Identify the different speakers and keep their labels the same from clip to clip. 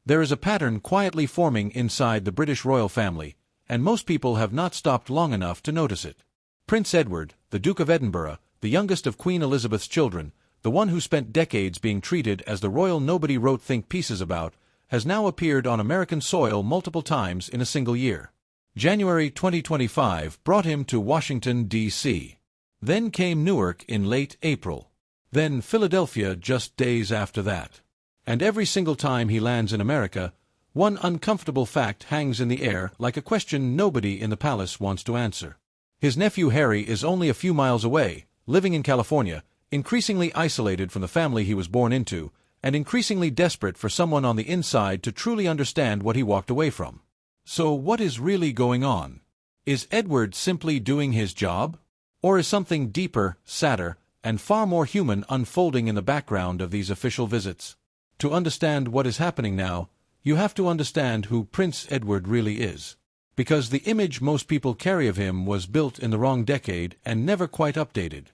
Speaker 1: There is a pattern quietly forming inside the British royal family, and most people have not stopped long enough to notice it. Prince Edward, the Duke of Edinburgh, the youngest of Queen Elizabeth's children, the one who spent decades being treated as the royal nobody wrote think pieces about, has now appeared on American soil multiple times in a single year. January 2025 brought him to Washington, D.C. Then came Newark in late April. Then Philadelphia just days after that. And every single time he lands in America, one uncomfortable fact hangs in the air like a question nobody in the palace wants to answer. His nephew Harry is only a few miles away, living in California, increasingly isolated from the family he was born into, and increasingly desperate for someone on the inside to truly understand what he walked away from. So what is really going on? Is Edward simply doing his job? Or is something deeper, sadder, and far more human unfolding in the background of these official visits? To understand what is happening now, you have to understand who Prince Edward really is. Because the image most people carry of him was built in the wrong decade and never quite updated.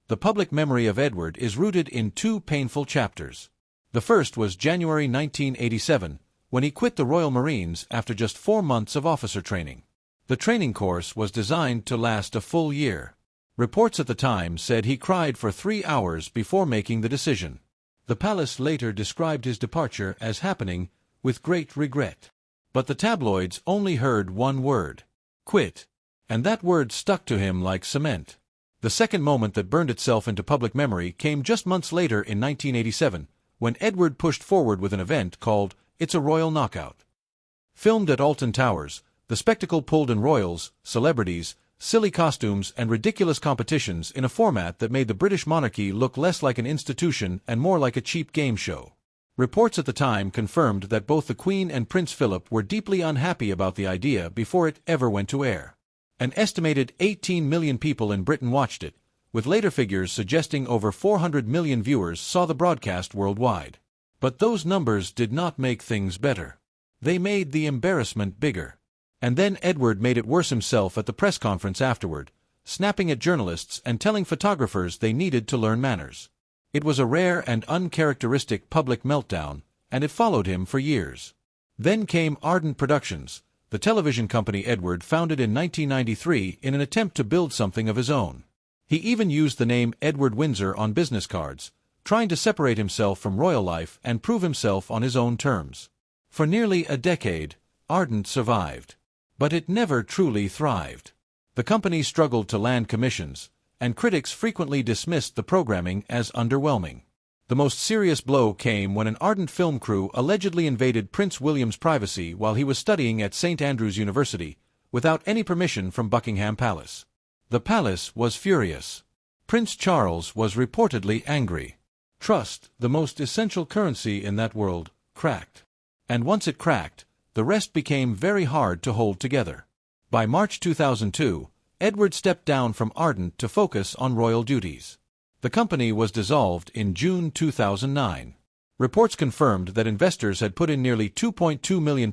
Speaker 1: The public memory of Edward is rooted in two painful chapters. The first was January 1987, when he quit the Royal Marines after just 4 months of officer training. The training course was designed to last a full year. Reports at the time said he cried for 3 hours before making the decision. The palace later described his departure as happening with great regret. But the tabloids only heard one word: quit. And that word stuck to him like cement. The second moment that burned itself into public memory came just months later in 1987, when Edward pushed forward with an event called It's a Royal Knockout. Filmed at Alton Towers, the spectacle pulled in royals, celebrities, silly costumes, and ridiculous competitions in a format that made the British monarchy look less like an institution and more like a cheap game show. Reports at the time confirmed that both the Queen and Prince Philip were deeply unhappy about the idea before it ever went to air. An estimated 18 million people in Britain watched it, with later figures suggesting over 400 million viewers saw the broadcast worldwide. But those numbers did not make things better. They made the embarrassment bigger. And then Edward made it worse himself at the press conference afterward, snapping at journalists and telling photographers they needed to learn manners. It was a rare and uncharacteristic public meltdown, and it followed him for years. Then came Ardent Productions, the television company Edward founded in 1993 in an attempt to build something of his own. He even used the name Edward Windsor on business cards, trying to separate himself from royal life and prove himself on his own terms. For nearly a decade, Ardent survived. But it never truly thrived. The company struggled to land commissions, and critics frequently dismissed the programming as underwhelming. The most serious blow came when an Ardent film crew allegedly invaded Prince William's privacy while he was studying at St. Andrews University, without any permission from Buckingham Palace. The palace was furious. Prince Charles was reportedly angry. Trust, the most essential currency in that world, cracked. And once it cracked, the rest became very hard to hold together. By March 2002, Edward stepped down from Ardent to focus on royal duties. The company was dissolved in June 2009. Reports confirmed that investors had put in nearly £2.2 million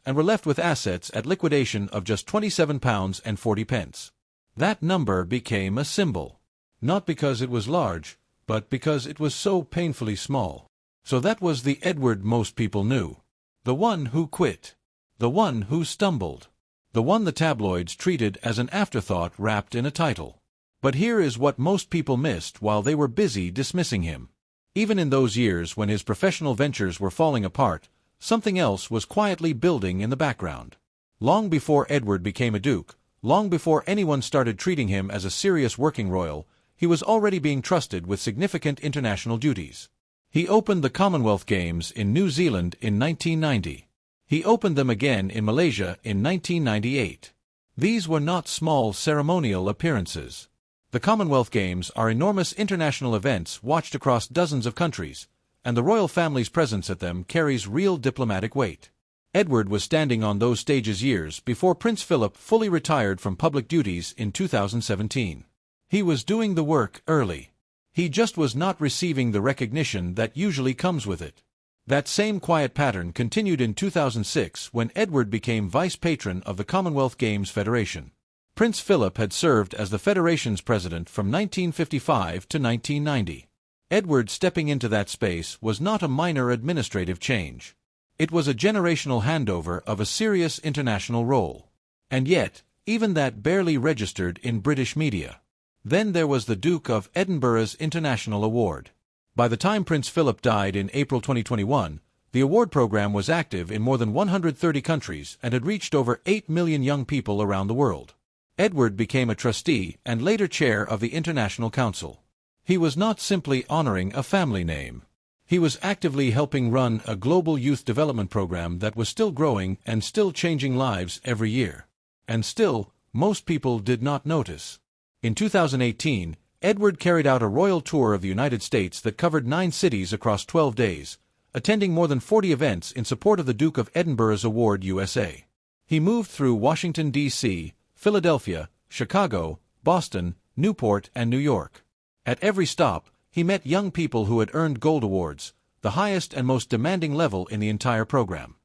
Speaker 1: and were left with assets at liquidation of just £27.40. That number became a symbol. Not because it was large, but because it was so painfully small. So that was the Edward most people knew. The one who quit. The one who stumbled. The one the tabloids treated as an afterthought wrapped in a title. But here is what most people missed while they were busy dismissing him. Even in those years when his professional ventures were falling apart, something else was quietly building in the background. Long before Edward became a duke, long before anyone started treating him as a serious working royal, he was already being trusted with significant international duties. He opened the Commonwealth Games in New Zealand in 1990. He opened them again in Malaysia in 1998. These were not small ceremonial appearances. The Commonwealth Games are enormous international events watched across dozens of countries, and the royal family's presence at them carries real diplomatic weight. Edward was standing on those stages years before Prince Philip fully retired from public duties in 2017. He was doing the work early. He just was not receiving the recognition that usually comes with it. That same quiet pattern continued in 2006 when Edward became vice patron of the Commonwealth Games Federation. Prince Philip had served as the Federation's president from 1955 to 1990. Edward stepping into that space was not a minor administrative change. It was a generational handover of a serious international role. And yet, even that barely registered in British media. Then there was the Duke of Edinburgh's International Award. By the time Prince Philip died in April 2021, the award program was active in more than 130 countries and had reached over 8 million young people around the world. Edward became a trustee and later chair of the International Council. He was not simply honoring a family name. He was actively helping run a global youth development program that was still growing and still changing lives every year. And still, most people did not notice. In 2018, Edward carried out a royal tour of the United States that covered 9 cities across 12 days, attending more than 40 events in support of the Duke of Edinburgh's Award USA. He moved through Washington, D.C., Philadelphia, Chicago, Boston, Newport, and New York. At every stop, he met young people who had earned gold awards, the highest and most demanding level in the entire program.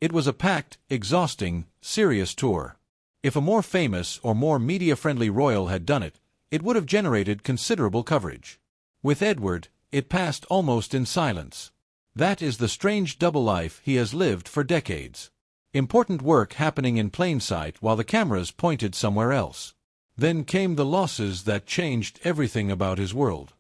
Speaker 1: It was a packed, exhausting, serious tour. If a more famous or more media-friendly royal had done it, it would have generated considerable coverage. With Edward, it passed almost in silence. That is the strange double life he has lived for decades. Important work happening in plain sight while the cameras pointed somewhere else. Then came the losses that changed everything about his world.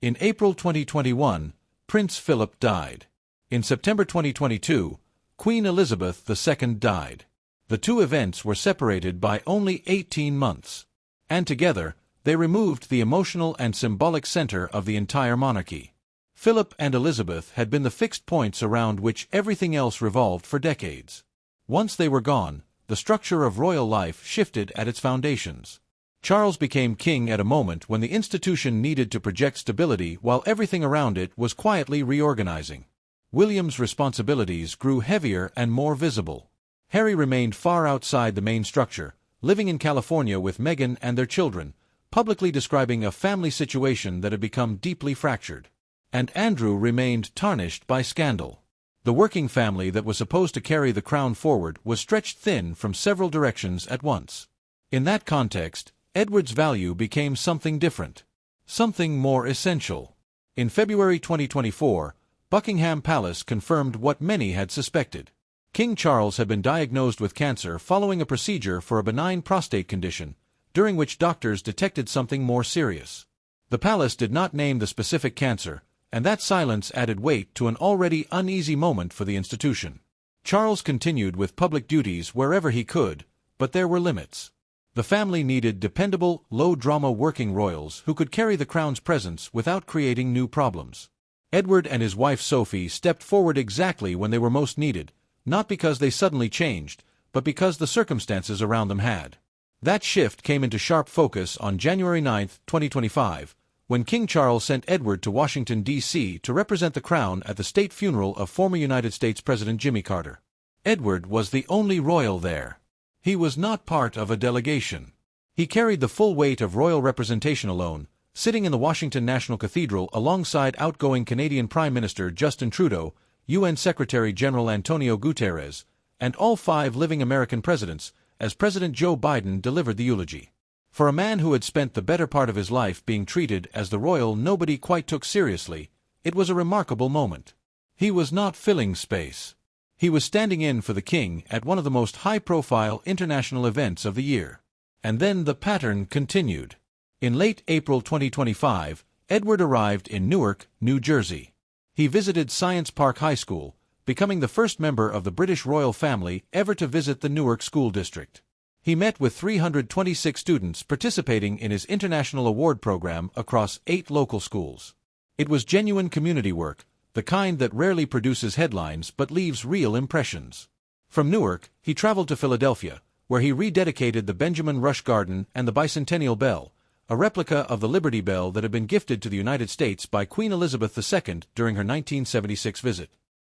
Speaker 1: In April 2021, Prince Philip died. In September 2022, Queen Elizabeth II died. The two events were separated by only 18 months. And together, they removed the emotional and symbolic center of the entire monarchy. Philip and Elizabeth had been the fixed points around which everything else revolved for decades. Once they were gone, the structure of royal life shifted at its foundations. Charles became king at a moment when the institution needed to project stability while everything around it was quietly reorganizing. William's responsibilities grew heavier and more visible. Harry remained far outside the main structure, living in California with Meghan and their children, publicly describing a family situation that had become deeply fractured. And Andrew remained tarnished by scandal. The working family that was supposed to carry the crown forward was stretched thin from several directions at once. In that context, Edward's value became something different. Something more essential. In February 2024, Buckingham Palace confirmed what many had suspected. King Charles had been diagnosed with cancer following a procedure for a benign prostate condition, during which doctors detected something more serious. The palace did not name the specific cancer, and that silence added weight to an already uneasy moment for the institution. Charles continued with public duties wherever he could, but there were limits. The family needed dependable, low-drama working royals who could carry the crown's presence without creating new problems. Edward and his wife Sophie stepped forward exactly when they were most needed, not because they suddenly changed, but because the circumstances around them had. That shift came into sharp focus on January 9, 2025, when King Charles sent Edward to Washington, D.C. to represent the crown at the state funeral of former United States President Jimmy Carter. Edward was the only royal there. He was not part of a delegation. He carried the full weight of royal representation alone, sitting in the Washington National Cathedral alongside outgoing Canadian Prime Minister Justin Trudeau, UN Secretary-General Antonio Guterres, and all 5 living American presidents, as President Joe Biden delivered the eulogy. For a man who had spent the better part of his life being treated as the royal nobody quite took seriously, it was a remarkable moment. He was not filling space. He was standing in for the king at one of the most high-profile international events of the year. And then the pattern continued. In late April 2025, Edward arrived in Newark, New Jersey. He visited Science Park High School, becoming the first member of the British royal family ever to visit the Newark School District. He met with 326 students participating in his international award program across 8 local schools. It was genuine community work, the kind that rarely produces headlines but leaves real impressions. From Newark, he traveled to Philadelphia, where he rededicated the Benjamin Rush Garden and the Bicentennial Bell, a replica of the Liberty Bell that had been gifted to the United States by Queen Elizabeth II during her 1976 visit.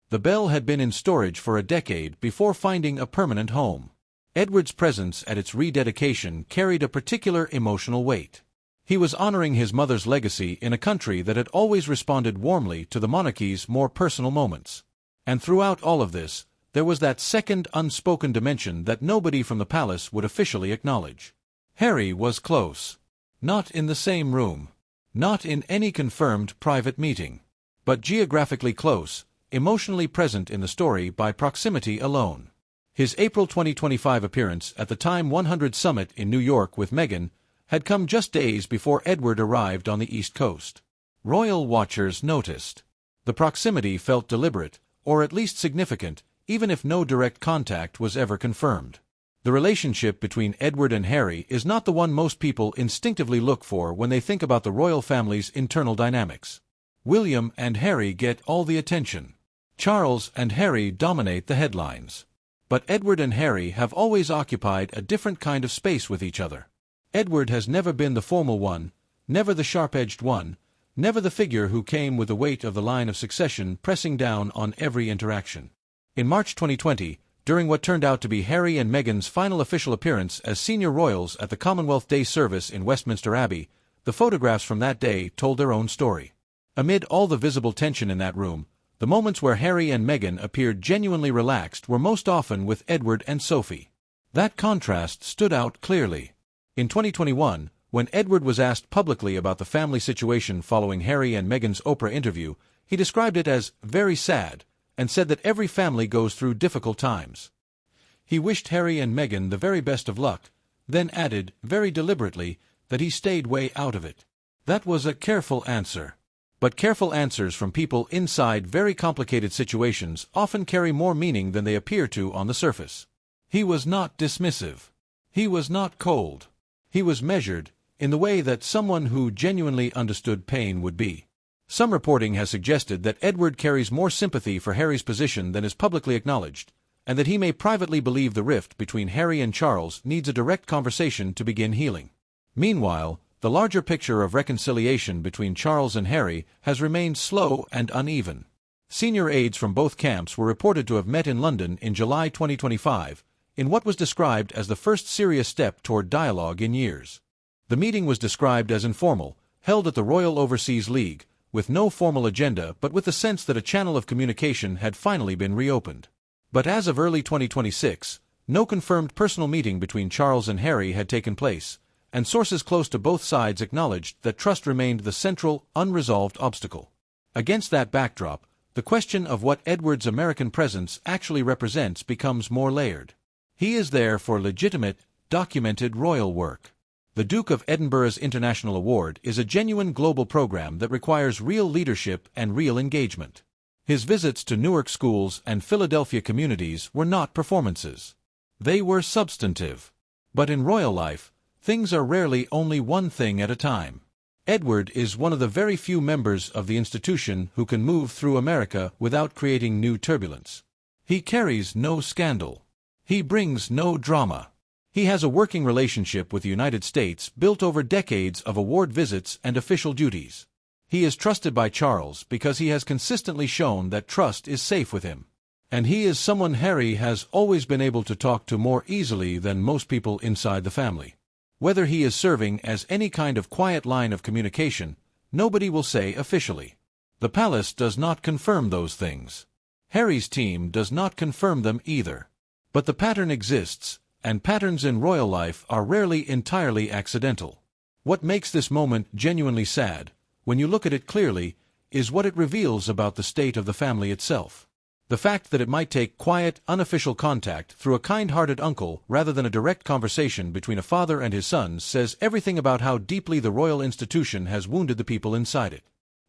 Speaker 1: The bell had been in storage for a decade before finding a permanent home. Edward's presence at its rededication carried a particular emotional weight. He was honoring his mother's legacy in a country that had always responded warmly to the monarchy's more personal moments. And throughout all of this, there was that second unspoken dimension that nobody from the palace would officially acknowledge. Harry was close. Not in the same room. Not in any confirmed private meeting. But geographically close, emotionally present in the story by proximity alone. His April 2025 appearance at the Time 100 Summit in New York with Meghan had come just days before Edward arrived on the East Coast. Royal watchers noticed. The proximity felt deliberate, or at least significant, even if no direct contact was ever confirmed. The relationship between Edward and Harry is not the one most people instinctively look for when they think about the royal family's internal dynamics. William and Harry get all the attention. Charles and Harry dominate the headlines. But Edward and Harry have always occupied a different kind of space with each other. Edward has never been the formal one, never the sharp-edged one, never the figure who came with the weight of the line of succession pressing down on every interaction. In March 2020, during what turned out to be Harry and Meghan's final official appearance as senior royals at the Commonwealth Day service in Westminster Abbey, the photographs from that day told their own story. Amid all the visible tension in that room, the moments where Harry and Meghan appeared genuinely relaxed were most often with Edward and Sophie. That contrast stood out clearly. In 2021, when Edward was asked publicly about the family situation following Harry and Meghan's Oprah interview, he described it as very sad, and said that every family goes through difficult times. He wished Harry and Meghan the very best of luck, then added, very deliberately, that he stayed way out of it. That was a careful answer. But careful answers from people inside very complicated situations often carry more meaning than they appear to on the surface. He was not dismissive. He was not cold. He was measured, in the way that someone who genuinely understood pain would be. Some reporting has suggested that Edward carries more sympathy for Harry's position than is publicly acknowledged, and that he may privately believe the rift between Harry and Charles needs a direct conversation to begin healing. Meanwhile, the larger picture of reconciliation between Charles and Harry has remained slow and uneven. Senior aides from both camps were reported to have met in London in July 2025, in what was described as the first serious step toward dialogue in years. The meeting was described as informal, held at the Royal Overseas League, with no formal agenda but with the sense that a channel of communication had finally been reopened. But as of early 2026, no confirmed personal meeting between Charles and Harry had taken place, and sources close to both sides acknowledged that trust remained the central, unresolved obstacle. Against that backdrop, the question of what Edward's American presence actually represents becomes more layered. He is there for legitimate, documented royal work. The Duke of Edinburgh's International Award is a genuine global program that requires real leadership and real engagement. His visits to Newark schools and Philadelphia communities were not performances. They were substantive. But in royal life, things are rarely only one thing at a time. Edward is one of the very few members of the institution who can move through America without creating new turbulence. He carries no scandal. He brings no drama. He has a working relationship with the United States built over decades of award visits and official duties. He is trusted by Charles because he has consistently shown that trust is safe with him. And he is someone Harry has always been able to talk to more easily than most people inside the family. Whether he is serving as any kind of quiet line of communication, nobody will say officially. The palace does not confirm those things. Harry's team does not confirm them either. But the pattern exists, and patterns in royal life are rarely entirely accidental. What makes this moment genuinely sad, when you look at it clearly, is what it reveals about the state of the family itself. The fact that it might take quiet, unofficial contact through a kind-hearted uncle rather than a direct conversation between a father and his sons says everything about how deeply the royal institution has wounded the people inside it.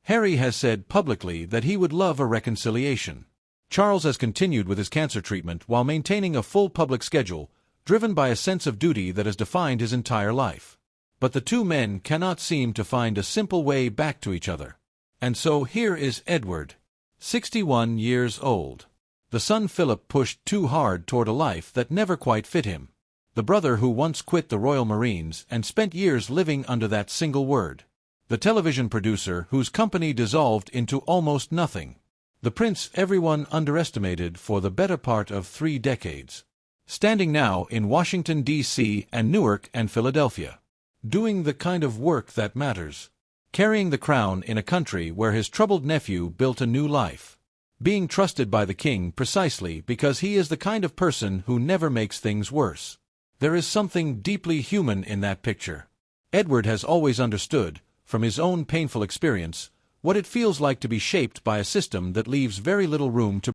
Speaker 1: Harry has said publicly that he would love a reconciliation. Charles has continued with his cancer treatment while maintaining a full public schedule, driven by a sense of duty that has defined his entire life. But the two men cannot seem to find a simple way back to each other. And so here is Edward, 61 years old. The son Philip pushed too hard toward a life that never quite fit him. The brother who once quit the Royal Marines and spent years living under that single word. The television producer whose company dissolved into almost nothing. The prince everyone underestimated for the better part of 3 decades. Standing now in Washington, D.C. and Newark and Philadelphia. Doing the kind of work that matters. Carrying the crown in a country where his troubled nephew built a new life. Being trusted by the king precisely because he is the kind of person who never makes things worse. There is something deeply human in that picture. Edward has always understood, from his own painful experience, what it feels like to be shaped by a system that leaves very little room to